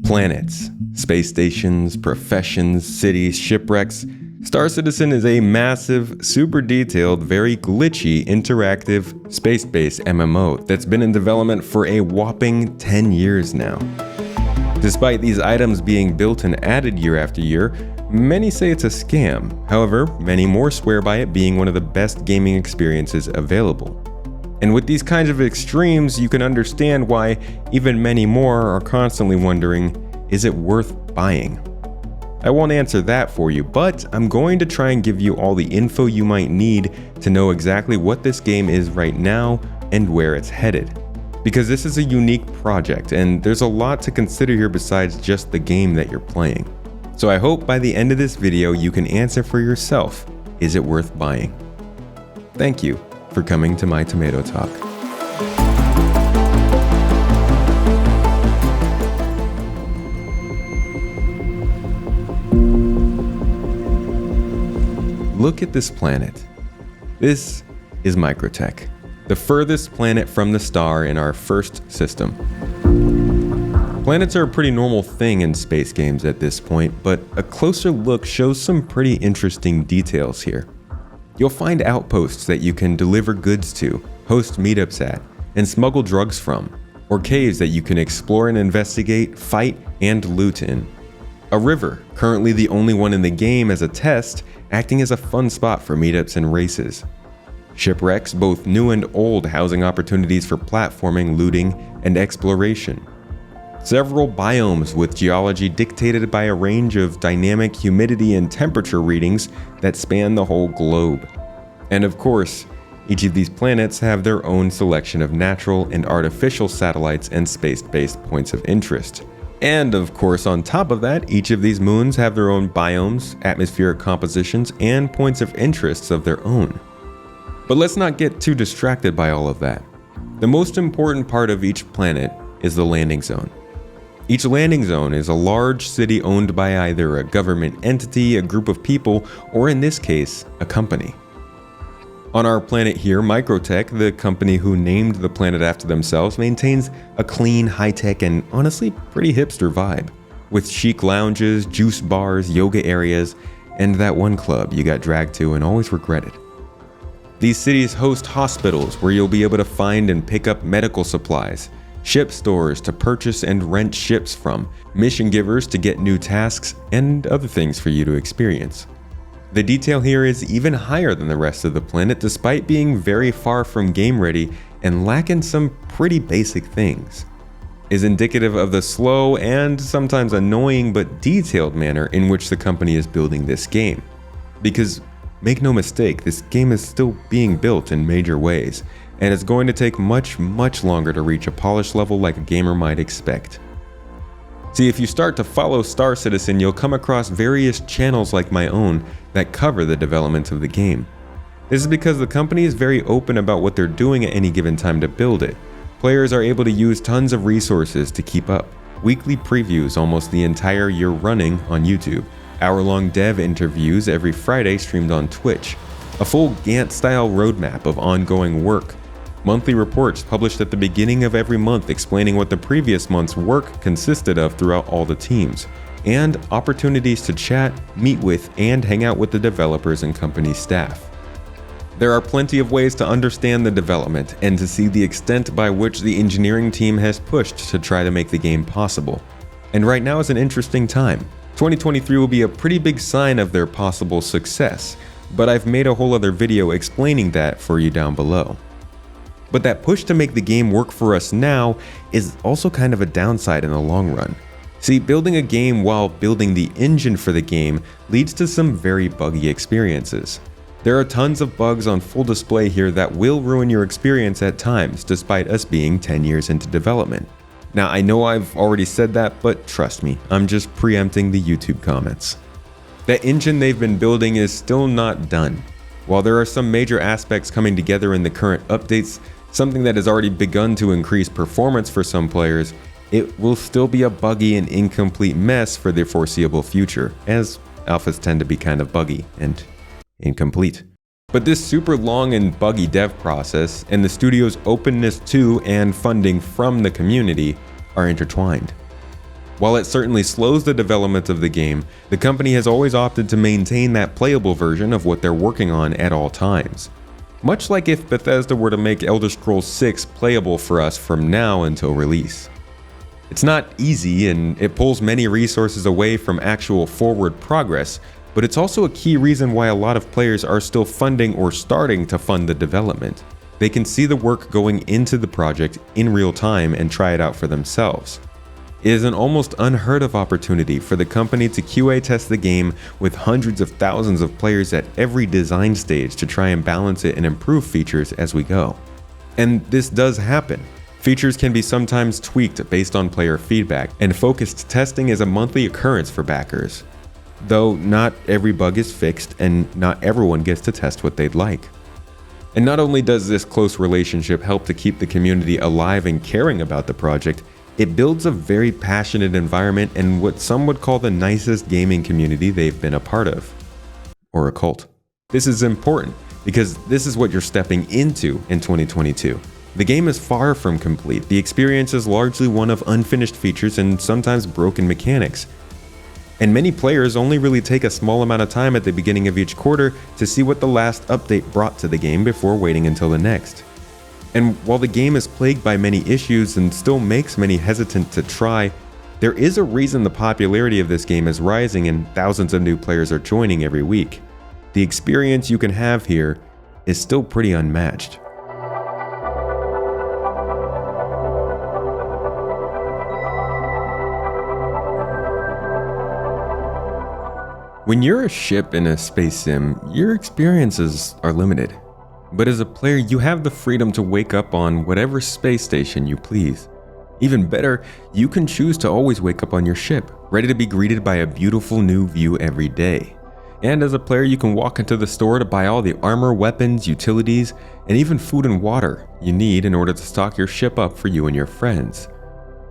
Planets, space stations, professions, cities, shipwrecks. Star Citizen is a massive, super detailed, very glitchy, interactive, space-based MMO that's been in development for a whopping 10 years now. Despite these items being built and added year after year, many say it's a scam. However, many more swear by it being one of the best gaming experiences available. And with these kinds of extremes, you can understand why even many more are constantly wondering, is it worth buying? I won't answer that for you, but I'm going to try and give you all the info you might need to know exactly what this game is right now and where it's headed. Because this is a unique project, and there's a lot to consider here besides just the game that you're playing. So I hope by the end of this video you can answer for yourself, is it worth buying? Thank you for coming to my Tomato Talk. Look at this planet. This is Microtech, the furthest planet from the star in our first system. Planets are a pretty normal thing in space games at this point, but a closer look shows some pretty interesting details here. You'll find outposts that you can deliver goods to, host meetups at, and smuggle drugs from, or caves that you can explore and investigate, fight, and loot in. A river, currently the only one in the game as a test, acting as a fun spot for meetups and races. Shipwrecks, both new and old, housing opportunities for platforming, looting, and exploration. Several biomes with geology dictated by a range of dynamic humidity and temperature readings that span the whole globe. And of course, each of these planets have their own selection of natural and artificial satellites and space-based points of interest. And of course, on top of that, each of these moons have their own biomes, atmospheric compositions, and points of interest of their own. But let's not get too distracted by all of that. The most important part of each planet is the landing zone. Each landing zone is a large city owned by either a government entity, a group of people, or in this case, a company. On our planet here, Microtech, the company who named the planet after themselves, maintains a clean, high-tech, and honestly pretty hipster vibe, with chic lounges, juice bars, yoga areas, and that one club you got dragged to and always regretted. These cities host hospitals where you'll be able to find and pick up medical supplies, ship stores to purchase and rent ships from, mission givers to get new tasks, and other things for you to experience. The detail here is even higher than the rest of the planet, despite being very far from game ready and lacking some pretty basic things. Is indicative of the slow and sometimes annoying but detailed manner in which the company is building this game. Because make no mistake, this game is still being built in major ways, and it's going to take much longer to reach a polished level like a gamer might expect. See, if you start to follow Star Citizen, you'll come across various channels like my own that cover the development of the game. This is because the company is very open about what they're doing at any given time to build it. Players are able to use tons of resources to keep up. Weekly previews almost the entire year running on YouTube. Hour-long dev interviews every Friday streamed on Twitch. A full Gantt-style roadmap of ongoing work. Monthly reports published at the beginning of every month explaining what the previous month's work consisted of throughout all the teams, and opportunities to chat, meet with, and hang out with the developers and company staff. There are plenty of ways to understand the development and to see the extent by which the engineering team has pushed to try to make the game possible. And right now is an interesting time. 2023 will be a pretty big sign of their possible success, but I've made a whole other video explaining that for you down below. But that push to make the game work for us now is also kind of a downside in the long run. See, building a game while building the engine for the game leads to some very buggy experiences. There are tons of bugs on full display here that will ruin your experience at times, despite us being 10 years into development. Now, I know I've already said that, but trust me, I'm just preempting the YouTube comments. The engine they've been building is still not done. While there are some major aspects coming together in the current updates, something that has already begun to increase performance for some players, it will still be a buggy and incomplete mess for the foreseeable future, as alphas tend to be kind of buggy and incomplete. But this super long and buggy dev process and the studio's openness to and funding from the community are intertwined. While it certainly slows the development of the game, the company has always opted to maintain that playable version of what they're working on at all times. Much like if Bethesda were to make Elder Scrolls 6 playable for us from now until release. It's not easy and it pulls many resources away from actual forward progress, but it's also a key reason why a lot of players are still funding or starting to fund the development. They can see the work going into the project in real time and try it out for themselves. It is an almost unheard of opportunity for the company to QA test the game with hundreds of thousands of players at every design stage to try and balance it and improve features as we go. And this does happen. Features can be sometimes tweaked based on player feedback, and focused testing is a monthly occurrence for backers. Though not every bug is fixed and not everyone gets to test what they'd like. And not only does this close relationship help to keep the community alive and caring about the project, it builds a very passionate environment and what some would call the nicest gaming community they've been a part of. Or a cult. This is important because this is what you're stepping into in 2022. The game is far from complete. The experience is largely one of unfinished features and sometimes broken mechanics. And many players only really take a small amount of time at the beginning of each quarter to see what the last update brought to the game before waiting until the next. And while the game is plagued by many issues and still makes many hesitant to try, there is a reason the popularity of this game is rising and thousands of new players are joining every week. The experience you can have here is still pretty unmatched. When you're a ship in a space sim, your experiences are limited. But as a player, you have the freedom to wake up on whatever space station you please. Even better, you can choose to always wake up on your ship, ready to be greeted by a beautiful new view every day. And as a player, you can walk into the store to buy all the armor, weapons, utilities, and even food and water you need in order to stock your ship up for you and your friends.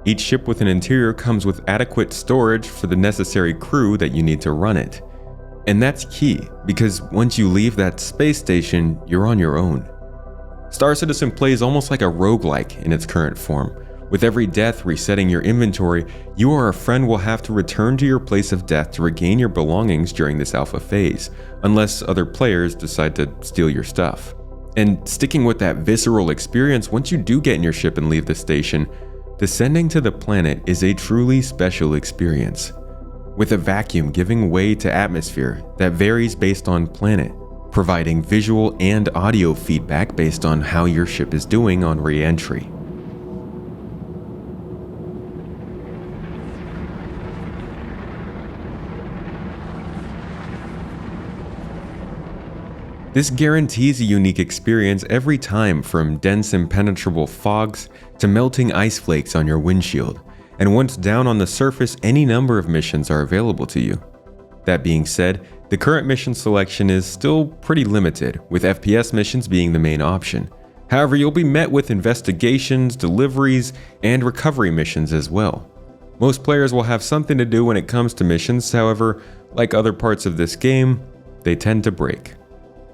Each ship with an interior comes with adequate storage for the necessary crew that you need to run it. And that's key, because once you leave that space station, you're on your own. Star Citizen plays almost like a roguelike in its current form. With every death resetting your inventory, you or a friend will have to return to your place of death to regain your belongings during this alpha phase, unless other players decide to steal your stuff. And sticking with that visceral experience, once you do get in your ship and leave the station, descending to the planet is a truly special experience, with a vacuum giving way to atmosphere that varies based on planet, providing visual and audio feedback based on how your ship is doing on re-entry. This guarantees a unique experience every time, from dense impenetrable fogs to melting ice flakes on your windshield, and once down on the surface, any number of missions are available to you. That being said, the current mission selection is still pretty limited, with FPS missions being the main option. However, you'll be met with investigations, deliveries, and recovery missions as well. Most players will have something to do when it comes to missions, however, like other parts of this game, they tend to break.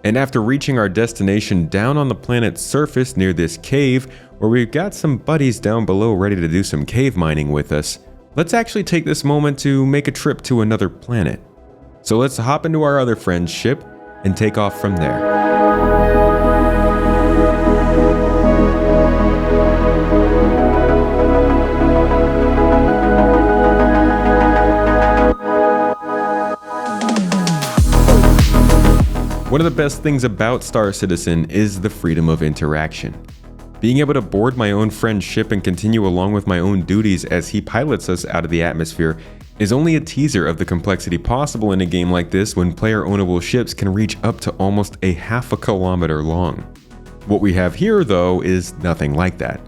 And after reaching our destination down on the planet's surface near this cave, where we've got some buddies down below ready to do some cave mining with us, let's actually take this moment to make a trip to another planet. So let's hop into our other friend's ship and take off from there. One of the best things about Star Citizen is the freedom of interaction. Being able to board my own friend's ship and continue along with my own duties as he pilots us out of the atmosphere is only a teaser of the complexity possible in a game like this, when player-ownable ships can reach up to almost a half a kilometer long. What we have here, though, is nothing like that.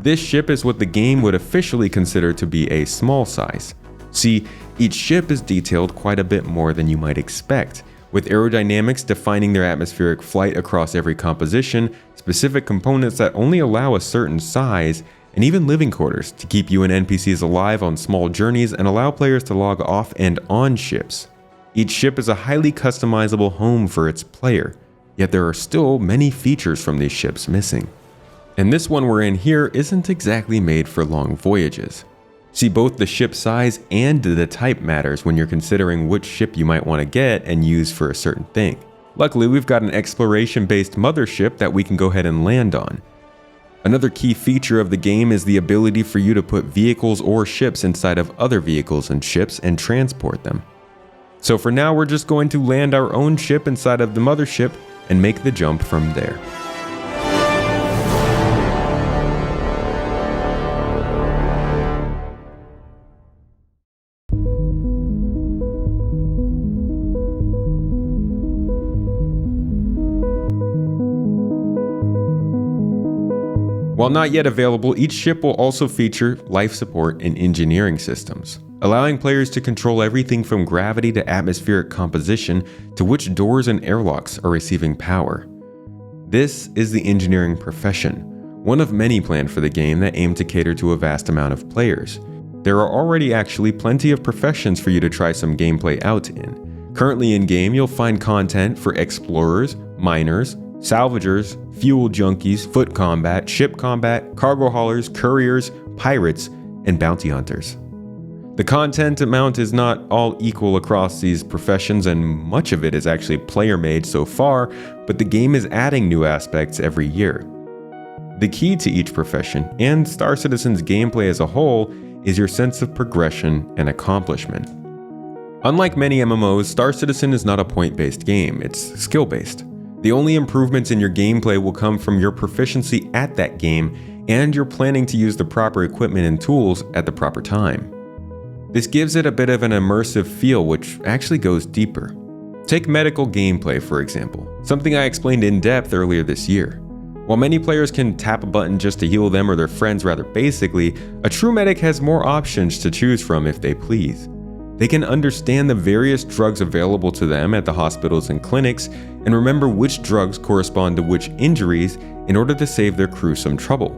This ship is what the game would officially consider to be a small size. See, each ship is detailed quite a bit more than you might expect, with aerodynamics defining their atmospheric flight across every composition, specific components that only allow a certain size, and even living quarters to keep you and NPCs alive on small journeys and allow players to log off and on ships. Each ship is a highly customizable home for its player, yet there are still many features from these ships missing. And this one we're in here isn't exactly made for long voyages. See, both the ship size and the type matters when you're considering which ship you might want to get and use for a certain thing. Luckily, we've got an exploration-based mothership that we can go ahead and land on. Another key feature of the game is the ability for you to put vehicles or ships inside of other vehicles and ships and transport them. So for now, we're just going to land our own ship inside of the mothership and make the jump from there. While not yet available, each ship will also feature life support and engineering systems, allowing players to control everything from gravity to atmospheric composition to which doors and airlocks are receiving power. This is the engineering profession, one of many planned for the game that aim to cater to a vast amount of players. There are already actually plenty of professions for you to try some gameplay out in. Currently in game, you'll find content for explorers, miners, salvagers, fuel junkies, foot combat, ship combat, cargo haulers, couriers, pirates, and bounty hunters. The content amount is not all equal across these professions, and much of it is actually player-made so far, but the game is adding new aspects every year. The key to each profession, and Star Citizen's gameplay as a whole, is your sense of progression and accomplishment. Unlike many MMOs, Star Citizen is not a point-based game, it's skill-based. The only improvements in your gameplay will come from your proficiency at that game and your planning to use the proper equipment and tools at the proper time. This gives it a bit of an immersive feel, which actually goes deeper. Take medical gameplay, for example, something I explained in depth earlier this year. While many players can tap a button just to heal them or their friends rather basically, a true medic has more options to choose from if they please. They can understand the various drugs available to them at the hospitals and clinics and remember which drugs correspond to which injuries in order to save their crew some trouble.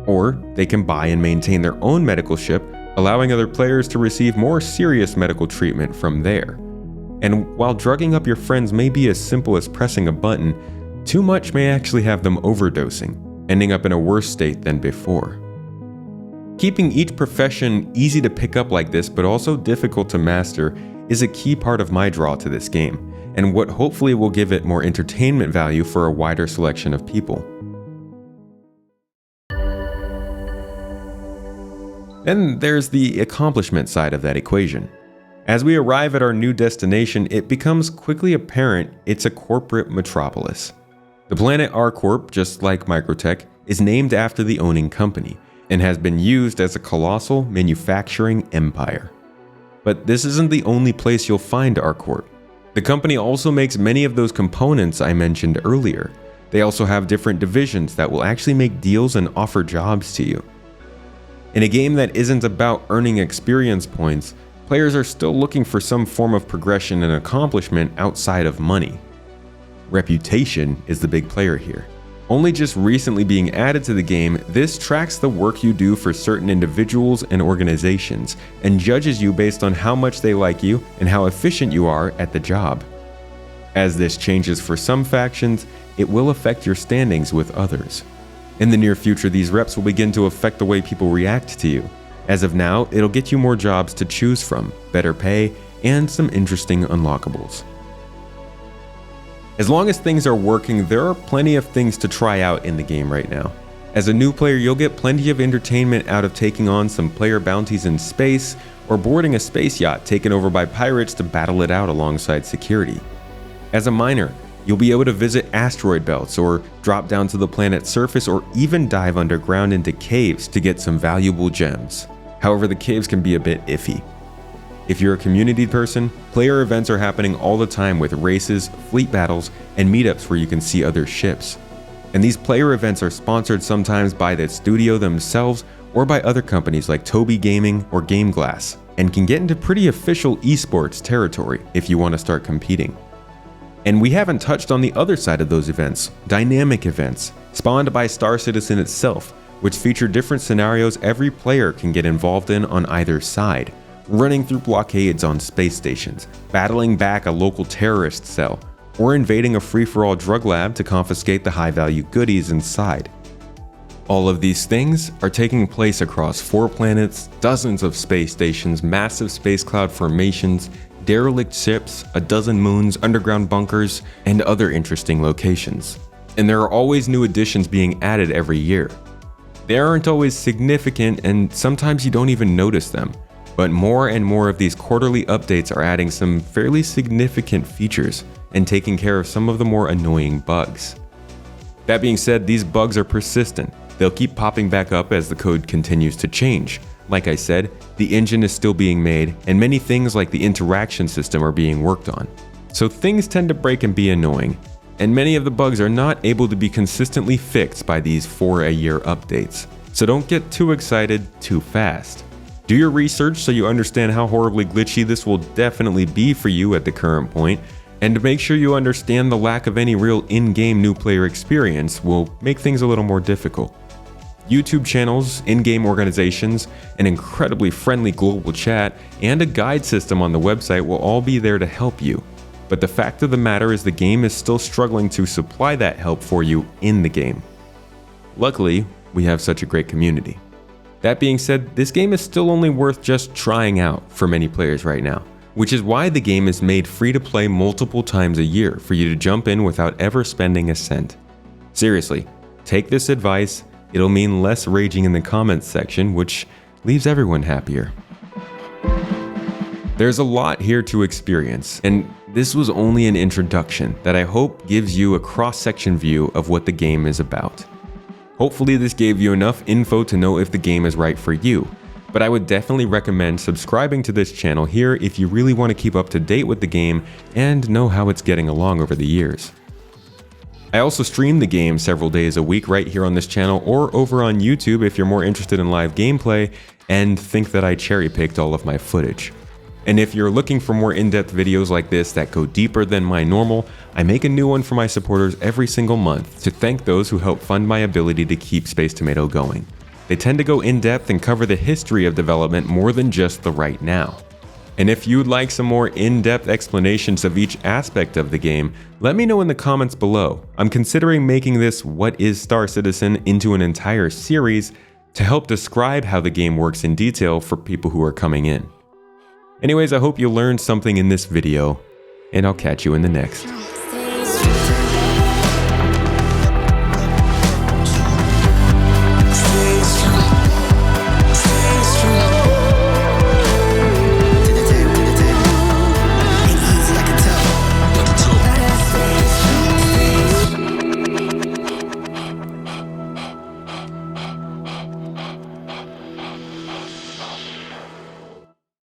Or they can buy and maintain their own medical ship, allowing other players to receive more serious medical treatment from there. And while drugging up your friends may be as simple as pressing a button, too much may actually have them overdosing, ending up in a worse state than before. Keeping each profession easy to pick up like this, but also difficult to master, is a key part of my draw to this game, and what hopefully will give it more entertainment value for a wider selection of people. Then there's the accomplishment side of that equation. As we arrive at our new destination, it becomes quickly apparent it's a corporate metropolis. The planet R-Corp, just like Microtech, is named after the owning company, and has been used as a colossal manufacturing empire. But this isn't the only place you'll find R-Corp. The company also makes many of those components I mentioned earlier. They also have different divisions that will actually make deals and offer jobs to you. In a game that isn't about earning experience points, players are still looking for some form of progression and accomplishment outside of money. Reputation is the big player here. Only just recently being added to the game, this tracks the work you do for certain individuals and organizations, and judges you based on how much they like you and how efficient you are at the job. As this changes for some factions, it will affect your standings with others. In the near future, these reps will begin to affect the way people react to you. As of now, it'll get you more jobs to choose from, better pay, and some interesting unlockables. As long as things are working, there are plenty of things to try out in the game right now. As a new player, you'll get plenty of entertainment out of taking on some player bounties in space, or boarding a space yacht taken over by pirates to battle it out alongside security. As a miner, you'll be able to visit asteroid belts, or drop down to the planet's surface, or even dive underground into caves to get some valuable gems. However, the caves can be a bit iffy. If you're a community person, player events are happening all the time with races, fleet battles, and meetups where you can see other ships. And these player events are sponsored sometimes by the studio themselves or by other companies like Tobii Gaming or Game Glass, and can get into pretty official esports territory if you want to start competing. And we haven't touched on the other side of those events, dynamic events, spawned by Star Citizen itself, which feature different scenarios every player can get involved in on either side. Running through blockades on space stations, battling back a local terrorist cell, or invading a free-for-all drug lab to confiscate the high-value goodies inside. All of these things are taking place across 4 planets, dozens of space stations, massive space cloud formations, derelict ships, a dozen moons, underground bunkers, and other interesting locations. And there are always new additions being added every year. They aren't always significant, and sometimes you don't even notice them, but more and more of these quarterly updates are adding some fairly significant features and taking care of some of the more annoying bugs. That being said, these bugs are persistent. They'll keep popping back up as the code continues to change. Like I said, the engine is still being made, and many things like the interaction system are being worked on. So things tend to break and be annoying, and many of the bugs are not able to be consistently fixed by these 4-a-year updates. So don't get too excited too fast. Do your research so you understand how horribly glitchy this will definitely be for you at the current point, and make sure you understand the lack of any real in-game new player experience will make things a little more difficult. YouTube channels, in-game organizations, an incredibly friendly global chat, and a guide system on the website will all be there to help you. But the fact of the matter is the game is still struggling to supply that help for you in the game. Luckily, we have such a great community. That being said, this game is still only worth just trying out for many players right now, which is why the game is made free to play multiple times a year for you to jump in without ever spending a cent. Seriously, take this advice. It'll mean less raging in the comments section, which leaves everyone happier. There's a lot here to experience, and this was only an introduction that I hope gives you a cross-section view of what the game is about. Hopefully this gave you enough info to know if the game is right for you, but I would definitely recommend subscribing to this channel here if you really want to keep up to date with the game and know how it's getting along over the years. I also stream the game several days a week right here on this channel or over on YouTube if you're more interested in live gameplay and think that I cherry-picked all of my footage. And if you're looking for more in-depth videos like this that go deeper than my normal, I make a new one for my supporters every single month to thank those who help fund my ability to keep Space Tomato going. They tend to go in-depth and cover the history of development more than just the right now. And if you'd like some more in-depth explanations of each aspect of the game, let me know in the comments below. I'm considering making this What is Star Citizen into an entire series to help describe how the game works in detail for people who are coming in. Anyways, I hope you learned something in this video, and I'll catch you in the next.